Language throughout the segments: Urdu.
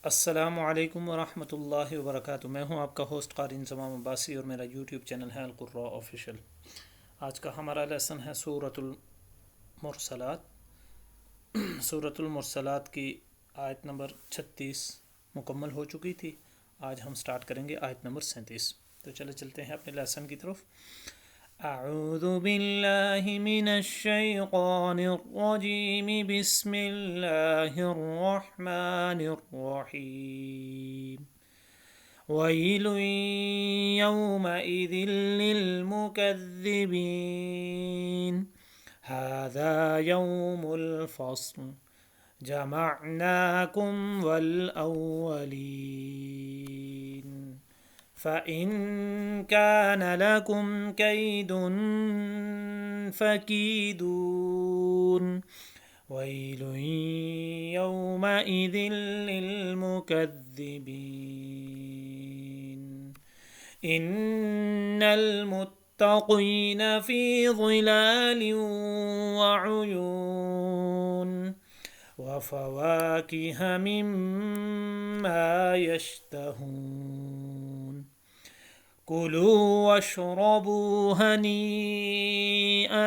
السلام علیکم ورحمۃ اللہ وبرکاتہ۔ میں ہوں آپ کا ہوسٹ قاری انضمام عباسی اور میرا یوٹیوب چینل ہے القراء آفیشیل۔ آج کا ہمارا لیسن ہے سورۃ المرسلات۔ سورۃ المرسلات کی آیت نمبر 36 مکمل ہو چکی تھی۔ آج ہم سٹارٹ کریں گے آیت نمبر 37۔ تو چلے چلتے ہیں اپنے لیسن کی طرف۔ اعوذ باللہ من الشیطان الرجیم، بسم اللہ الرحمن الرحیم۔ ویل یومئذ للمکذبین، ھذا یوم الفصل جمعناکم والاولین، فإن كان لكم كيد فكيدون، ويل يومئذ للمكذبين، إن المتقين في ظلال وعيون، وفواكه مما يشتهون، كلوا واشربوا هنيئا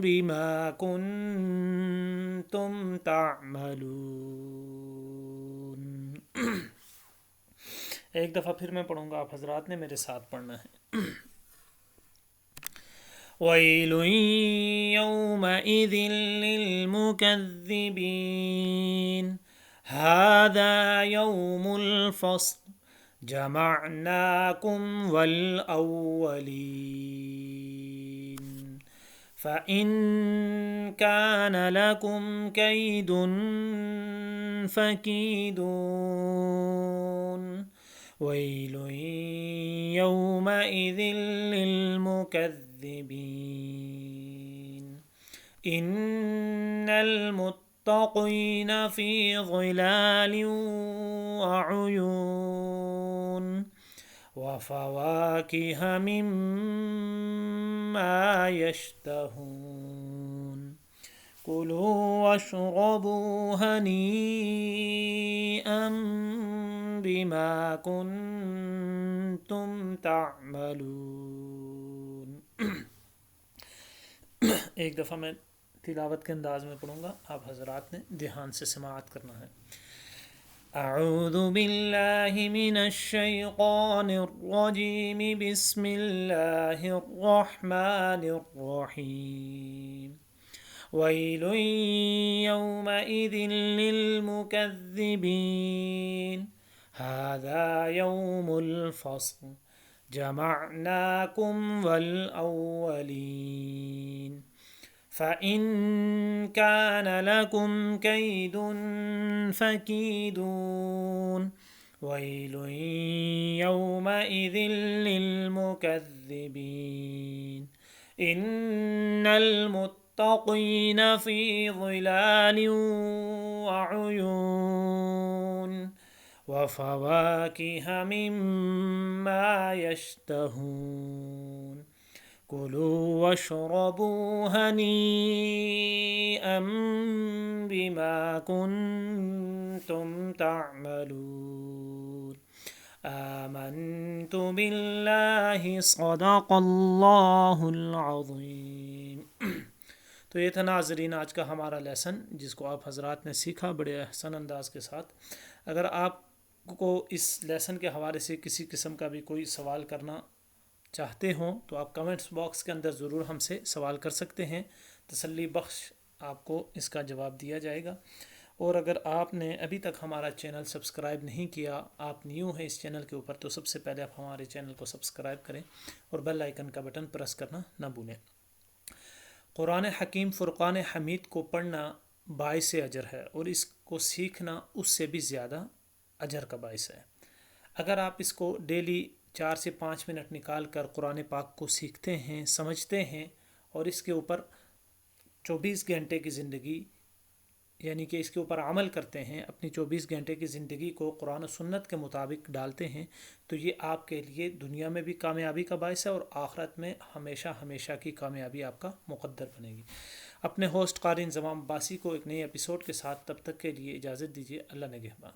بما كنتم تعملون۔ ایک دفعہ پھر میں پڑھوں گا، آپ حضرات نے میرے ساتھ پڑھنا ہے۔ وَيْلٌ يَوْمَئِذٍ لِّلْمُكَذِّبِينَ، هَذَا يَوْمُ الْفَصْلِ جمعناكم والأولين، فإن كان لكم كيد فكيدون، ويل يومئذ للمكذبين، إن المتقين في ظلال وعيون، وفواكه مما يشتهون، كلوا واشربوا هنيئا بما كنتم تعملون۔ ایک دفعہ میں تلاوت کے انداز میں پڑھوں گا، آپ حضرات نے دھیان سے سماعت کرنا ہے۔ اعوذ باللہ من الشیطان الرجیم، بسم اللہ الرحمن الرحیم۔ ویل یومئذ للمکذبین، ھذا یوم الفصل جمعناکم والاولین، فإن كان لكم كيد فكيدون، ويل يومئذ للمكذبين، إن المتقين في ظلال وعيون، وفواكه مما يشتهون، كلوا واشربوا هنيئا بما كنتم تعملون، آمنت بالله صدق اللہ العظیم۔ تو یہ تھا ناظرین آج کا ہمارا لیسن، جس کو آپ حضرات نے سیکھا بڑے احسن انداز کے ساتھ۔ اگر آپ کو اس لیسن کے حوالے سے کسی قسم کا بھی کوئی سوال کرنا چاہتے ہوں تو آپ کمنٹس باکس کے اندر ضرور ہم سے سوال کر سکتے ہیں، تسلی بخش آپ کو اس کا جواب دیا جائے گا۔ اور اگر آپ نے ابھی تک ہمارا چینل سبسکرائب نہیں کیا، آپ نیو ہیں اس چینل کے اوپر، تو سب سے پہلے آپ ہمارے چینل کو سبسکرائب کریں اور بیل آئیکن کا بٹن پریس کرنا نہ بھولیں۔ قرآن حکیم فرقان حمید کو پڑھنا باعث اجر ہے، اور اس کو سیکھنا اس سے بھی زیادہ اجر کا باعث ہے۔ اگر آپ اس کو ڈیلی 4 سے 5 منٹ نکال کر قرآن پاک کو سیکھتے ہیں، سمجھتے ہیں، اور اس کے اوپر 24 گھنٹے کی زندگی یعنی کہ اس کے اوپر عمل کرتے ہیں، اپنی 24 گھنٹے کی زندگی کو قرآن و سنت کے مطابق ڈالتے ہیں، تو یہ آپ کے لیے دنیا میں بھی کامیابی کا باعث ہے اور آخرت میں ہمیشہ ہمیشہ کی کامیابی آپ کا مقدر بنے گی۔ اپنے ہوسٹ قاری انضمام عباسی کو ایک نئے ایپیسوڈ کے ساتھ تب تک کے لیے اجازت دیجیے۔ اللہ نگہبان۔